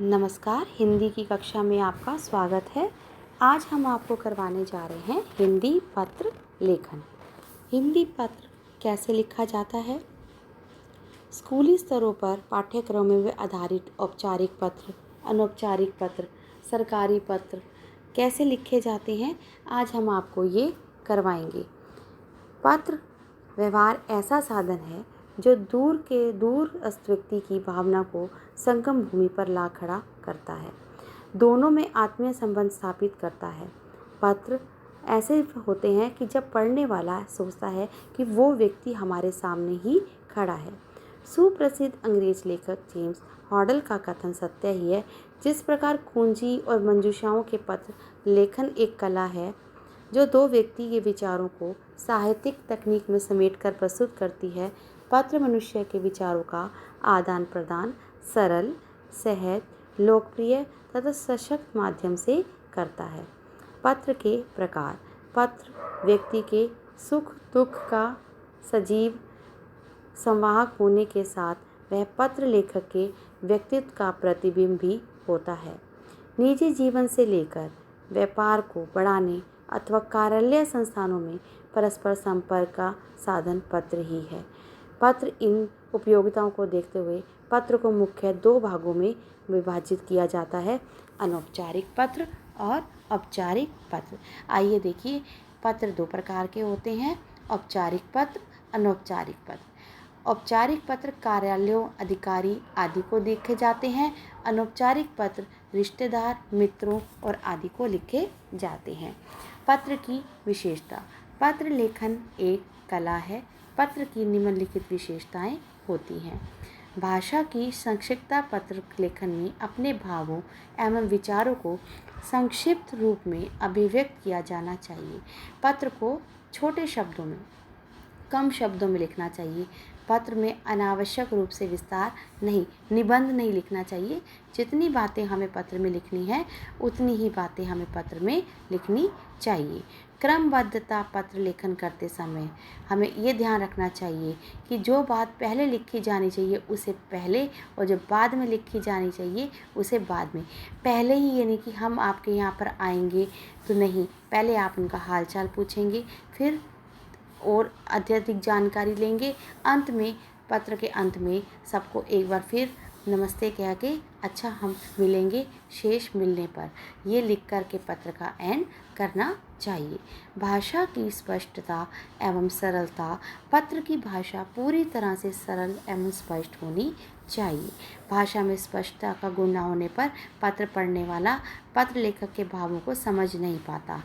नमस्कार। हिंदी की कक्षा में आपका स्वागत है। आज हम आपको करवाने जा रहे हैं हिंदी पत्र लेखन। हिंदी पत्र कैसे लिखा जाता है। स्कूली स्तरों पर पाठ्यक्रमों में आधारित औपचारिक पत्र, अनौपचारिक पत्र, सरकारी पत्र कैसे लिखे जाते हैं, आज हम आपको ये करवाएंगे। पत्र व्यवहार ऐसा साधन है जो दूरस्थ व्यक्ति की भावना को संगम भूमि पर ला खड़ा करता है, दोनों में आत्मीय संबंध स्थापित करता है। पत्र ऐसे होते हैं कि जब पढ़ने वाला सोचता है कि वो व्यक्ति हमारे सामने ही खड़ा है। सुप्रसिद्ध अंग्रेज लेखक जेम्स हॉडल का कथन सत्य ही है। जिस प्रकार कुंजी और मंजूषाओं के पत्र लेखन एक कला है जो दो व्यक्ति के विचारों को साहित्यिक तकनीक में समेटकर प्रस्तुत करती है, पत्र मनुष्य के विचारों का आदान प्रदान सरल, सहज, लोकप्रिय तथा सशक्त माध्यम से करता है। पत्र के प्रकार। पत्र व्यक्ति के सुख दुख का सजीव संवाहक होने के साथ वह पत्र लेखक के व्यक्तित्व का प्रतिबिंब भी होता है। निजी जीवन से लेकर व्यापार को बढ़ाने अथवा कार्यालय संस्थानों में परस्पर संपर्क का साधन पत्र ही है। पत्र इन उपयोगिताओं को देखते हुए पत्र को मुख्य दो भागों में विभाजित किया जाता है, अनौपचारिक पत्र और औपचारिक पत्र। आइए देखिए, पत्र दो प्रकार के होते हैं, औपचारिक पत्र, अनौपचारिक पत्र। औपचारिक पत्र कार्यालयों, अधिकारी आदि को लिखे जाते हैं। अनौपचारिक पत्र रिश्तेदार, मित्रों और आदि को लिखे जाते हैं। पत्र की विशेषता। पत्र लेखन एक कला है। पत्र की निम्नलिखित विशेषताएं होती हैं। भाषा की संक्षिप्तता। पत्र लेखन में अपने भावों एवं विचारों को संक्षिप्त रूप में अभिव्यक्त किया जाना चाहिए। पत्र को छोटे शब्दों में, कम शब्दों में लिखना चाहिए। पत्र में अनावश्यक रूप से विस्तार नहीं, निबंध नहीं लिखना चाहिए। जितनी बातें हमें पत्र में लिखनी है उतनी ही बातें हमें पत्र में लिखनी चाहिए। क्रमबद्धता। पत्र लेखन करते समय हमें ये ध्यान रखना चाहिए कि जो बात पहले लिखी जानी चाहिए उसे पहले, और जो बाद में लिखी जानी चाहिए उसे बाद में। पहले ही यानी कि हम आपके यहाँ पर आएंगे तो नहीं, पहले आप उनका हालचाल पूछेंगे, फिर और अत्यधिक जानकारी लेंगे। अंत में, पत्र के अंत में सबको एक बार फिर नमस्ते कह के अच्छा हम मिलेंगे शेष मिलने पर, ये लिख कर के पत्र का एंड करना चाहिए। भाषा की स्पष्टता एवं सरलता। पत्र की भाषा पूरी तरह से सरल एवं स्पष्ट होनी चाहिए। भाषा में स्पष्टता का गुण न होने पर पत्र पढ़ने वाला पत्र लेखक के भावों को समझ नहीं पाता।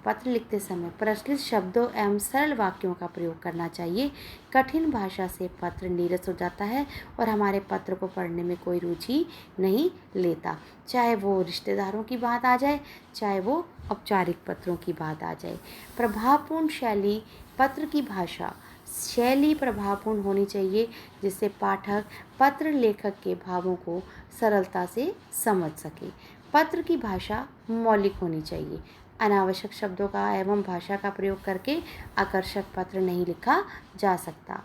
पत्र लिखते समय प्रचलित शब्दों एवं सरल वाक्यों का प्रयोग करना चाहिए। कठिन भाषा से पत्र नीरस हो जाता है और हमारे पत्र को पढ़ने में कोई रुचि नहीं लेता, चाहे वो रिश्तेदारों की बात आ जाए, चाहे वो औपचारिक पत्रों की बात आ जाए। प्रभावपूर्ण शैली। पत्र की भाषा शैली प्रभावपूर्ण होनी चाहिए जिससे पाठक पत्र लेखक के भावों को सरलता से समझ सके। पत्र की भाषा मौलिक होनी चाहिए। अनावश्यक शब्दों का एवं भाषा का प्रयोग करके आकर्षक पत्र नहीं लिखा जा सकता।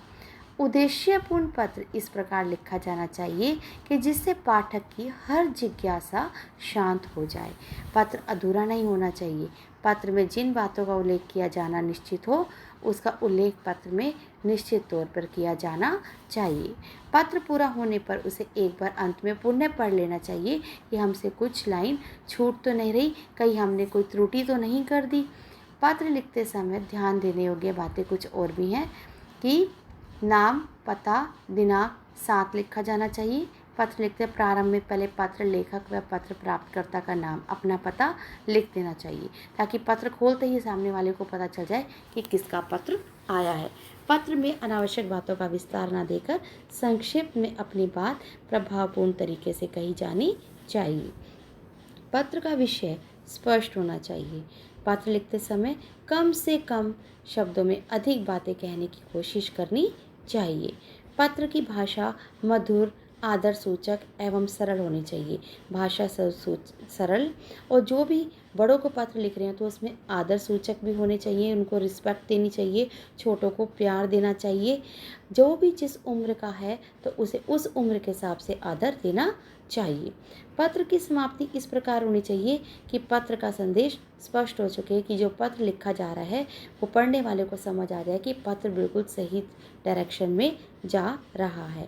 उद्देश्यपूर्ण पत्र इस प्रकार लिखा जाना चाहिए कि जिससे पाठक की हर जिज्ञासा शांत हो जाए। पत्र अधूरा नहीं होना चाहिए। पत्र में जिन बातों का उल्लेख किया जाना निश्चित हो उसका उल्लेख पत्र में निश्चित तौर पर किया जाना चाहिए। पत्र पूरा होने पर उसे एक बार अंत में पुनः पढ़ लेना चाहिए कि हमसे कुछ लाइन छूट तो नहीं रही, कहीं हमने कोई त्रुटि तो नहीं कर दी। पत्र लिखते समय ध्यान देने योग्य बातें कुछ और भी हैं कि नाम, पता, दिनांक साथ लिखा जाना चाहिए। पत्र लिखते प्रारंभ में पहले पत्र लेखक व पत्र प्राप्तकर्ता का नाम, अपना पता लिख देना चाहिए ताकि पत्र खोलते ही सामने वाले को पता चल जाए कि किसका पत्र आया है। पत्र में अनावश्यक बातों का विस्तार न देकर संक्षिप्त में अपनी बात प्रभावपूर्ण तरीके से कही जानी चाहिए। पत्र का विषय स्पष्ट होना चाहिए। पत्र लिखते समय कम से कम शब्दों में अधिक बातें कहने की कोशिश करनी चाहिए। पत्र की भाषा मधुर, आदर सूचक एवं सरल होनी चाहिए। भाषा सरल और जो भी बड़ों को पत्र लिख रहे हैं तो उसमें आदर सूचक भी होने चाहिए, उनको रिस्पेक्ट देनी चाहिए, छोटों को प्यार देना चाहिए। जो भी जिस उम्र का है तो उसे उस उम्र के हिसाब से आदर देना चाहिए। पत्र की समाप्ति इस प्रकार होनी चाहिए कि पत्र का संदेश स्पष्ट हो चुके, कि जो पत्र लिखा जा रहा है वो पढ़ने वाले को समझ आ जाए कि पत्र बिल्कुल सही डायरेक्शन में जा रहा है।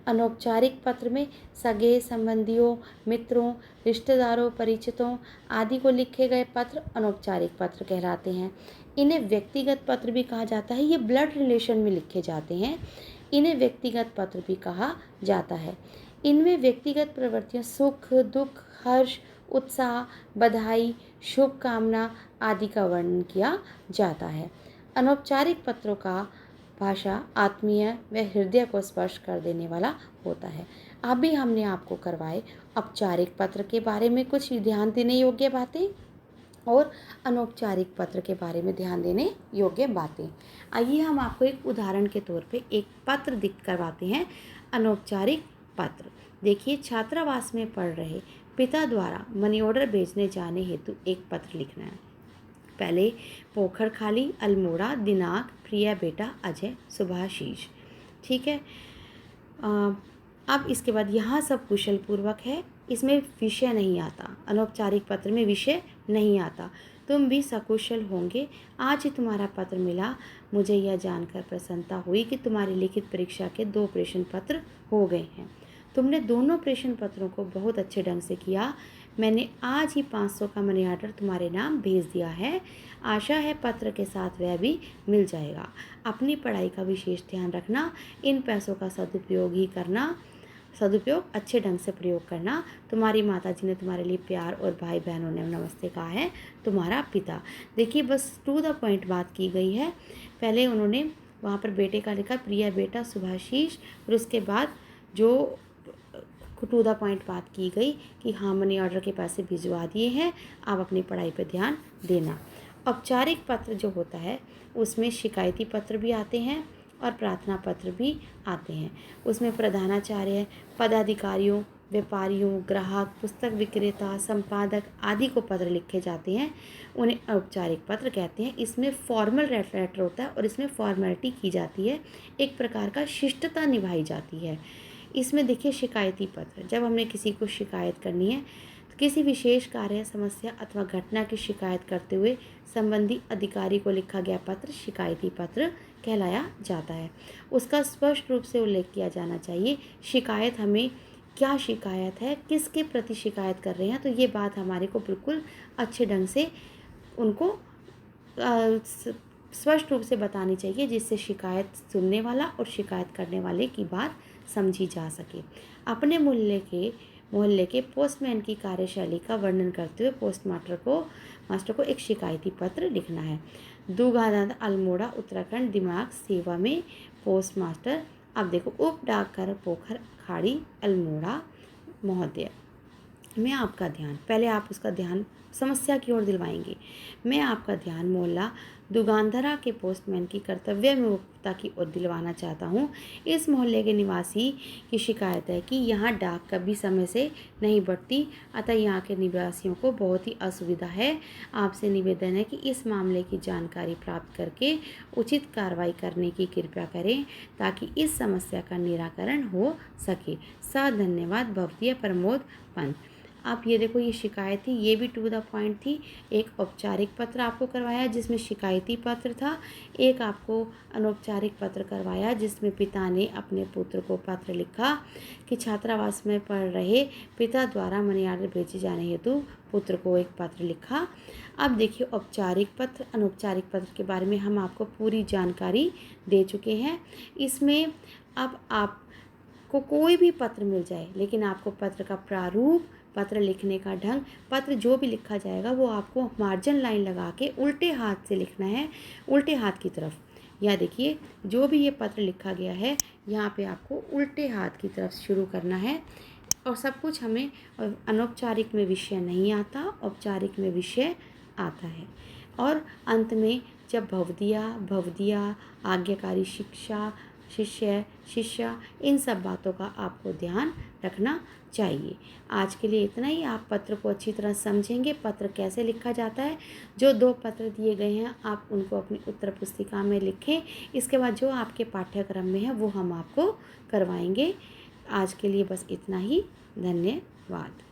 अनौपचारिक पत्र में सगे संबंधियों, मित्रों, रिश्तेदारों, परिचितों आदि को लिखे गए पत्र अनौपचारिक पत्र कहलाते हैं। इन्हें व्यक्तिगत पत्र भी कहा जाता है। ये ब्लड रिलेशन में लिखे जाते हैं। इन्हें व्यक्तिगत पत्र भी कहा जाता है। इनमें व्यक्तिगत प्रवृत्तियों, सुख दुख, हर्ष, उत्साह, बधाई, शुभकामना आदि का वर्णन किया जाता है। अनौपचारिक पत्रों का भाषा आत्मीय व हृदय को स्पर्श कर देने वाला होता है। अभी हमने आपको करवाए औपचारिक पत्र के बारे में कुछ ध्यान देने योग्य बातें और अनौपचारिक पत्र के बारे में ध्यान देने योग्य बातें। आइए हम आपको एक उदाहरण के तौर पे एक पत्र दिख करवाते हैं। अनौपचारिक पत्र देखिए, छात्रावास में पढ़ रहे पिता द्वारा मनी ऑर्डर भेजने जाने हेतु एक पत्र लिखना है। पहले पोखर खाली, अल्मोड़ा, दिनांक प्रिय बेटा अजय, सुभाशीष। ठीक है। अब इसके बाद यहाँ सब कुशल पूर्वक है, इसमें विषय नहीं आता। अनौपचारिक पत्र में विषय नहीं आता। तुम भी सकुशल होंगे। आज ही तुम्हारा पत्र मिला। मुझे यह जानकर प्रसन्नता हुई कि तुम्हारी लिखित परीक्षा के 2 प्रश्न पत्र हो गए हैं। तुमने दोनों प्रश्न पत्रों को बहुत अच्छे ढंग से किया। मैंने आज ही 500 का मनी ऑर्डर तुम्हारे नाम भेज दिया है। आशा है पत्र के साथ वह भी मिल जाएगा। अपनी पढ़ाई का विशेष ध्यान रखना। इन पैसों का सदुपयोग अच्छे ढंग से प्रयोग करना। तुम्हारी माताजी ने तुम्हारे लिए प्यार और भाई बहनों ने नमस्ते कहा है। तुम्हारा पिता। देखिए, बस टू द पॉइंट बात की गई है। पहले उन्होंने वहाँ पर बेटे का लिखा, प्रिय बेटा सुभाशीष, और उसके बाद जो टू द पॉइंट बात की गई कि हाँ मनी ऑर्डर के पैसे भिजवा दिए हैं, आप अपनी पढ़ाई पर ध्यान देना। औपचारिक पत्र जो होता है उसमें शिकायती पत्र भी आते हैं और प्रार्थना पत्र भी आते हैं। उसमें प्रधानाचार्य, पदाधिकारियों, व्यापारियों, ग्राहक, पुस्तक विक्रेता, संपादक आदि को पत्र लिखे जाते हैं। उन्हें औपचारिक पत्र कहते हैं। इसमें फॉर्मल लेटर होता है और इसमें फॉर्मेलिटी की जाती है, एक प्रकार का शिष्टता निभाई जाती है। इसमें देखिए, शिकायती पत्र, जब हमने किसी को शिकायत करनी है तो किसी विशेष कार्य, समस्या अथवा घटना की शिकायत करते हुए संबंधी अधिकारी को लिखा गया पत्र शिकायती पत्र कहलाया जाता है। उसका स्पष्ट रूप से उल्लेख किया जाना चाहिए। शिकायत, हमें क्या शिकायत है, किसके प्रति शिकायत कर रहे हैं, तो ये बात हमारे को बिल्कुल अच्छे ढंग से उनको स्पष्ट रूप से बतानी चाहिए, जिससे शिकायत सुनने वाला और शिकायत करने वाले की बात समझी जा सके। अपने मोहल्ले के पोस्टमैन की कार्यशैली का वर्णन करते हुए मास्टर को एक शिकायती पत्र लिखना है। दूघादांत, अल्मोड़ा, उत्तराखंड, दिमाग सेवा में पोस्ट मास्टर। अब देखो, उप डाकघर, पोखर खाड़ी, अल्मोड़ा महोदय। मैं आपका ध्यान, पहले आप उसका ध्यान समस्या की ओर दिलवाएंगे। मैं आपका ध्यान मोहल्ला दुगानधरा के पोस्टमैन की कर्तव्यमुक्ता की ओर दिलवाना चाहता हूँ। इस मोहल्ले के निवासी की शिकायत है कि यहाँ डाक कभी समय से नहीं बढ़ती, अतः यहाँ के निवासियों को बहुत ही असुविधा है। आपसे निवेदन है कि इस मामले की जानकारी प्राप्त करके उचित कार्रवाई करने की कृपया करें ताकि इस समस्या का निराकरण हो सके। धन्यवाद, भवदीय प्रमोद पंत। आप ये देखो, ये शिकायत थी, ये भी टू द पॉइंट थी। एक औपचारिक पत्र आपको करवाया जिसमें शिकायती पत्र था। एक आपको अनौपचारिक पत्र करवाया जिसमें पिता ने अपने पुत्र को पत्र लिखा कि छात्रावास में पढ़ रहे पिता द्वारा मनी ऑर्डर भेजे जाने हेतु पुत्र को एक पत्र लिखा। अब देखिए, औपचारिक पत्र, अनौपचारिक पत्र के बारे में हम आपको पूरी जानकारी दे चुके हैं। इसमें अब आपको कोई भी पत्र मिल जाए, लेकिन आपको पत्र का प्रारूप, पत्र लिखने का ढंग, पत्र जो भी लिखा जाएगा वो आपको मार्जिन लाइन लगा के उल्टे हाथ से लिखना है, उल्टे हाथ की तरफ। या देखिए, जो भी ये पत्र लिखा गया है यहाँ पे आपको उल्टे हाथ की तरफ शुरू करना है। और सब कुछ हमें, अनौपचारिक में विषय नहीं आता, औपचारिक में विषय आता है। और अंत में जब भवदिया, आज्ञाकारी शिक्षा, शिष्य, शिष्या, इन सब बातों का आपको ध्यान रखना चाहिए। आज के लिए इतना ही। आप पत्र को अच्छी तरह समझेंगे, पत्र कैसे लिखा जाता है। जो 2 पत्र दिए गए हैं आप उनको अपनी उत्तर पुस्तिका में लिखें। इसके बाद जो आपके पाठ्यक्रम में है वो हम आपको करवाएंगे। आज के लिए बस इतना ही। धन्यवाद।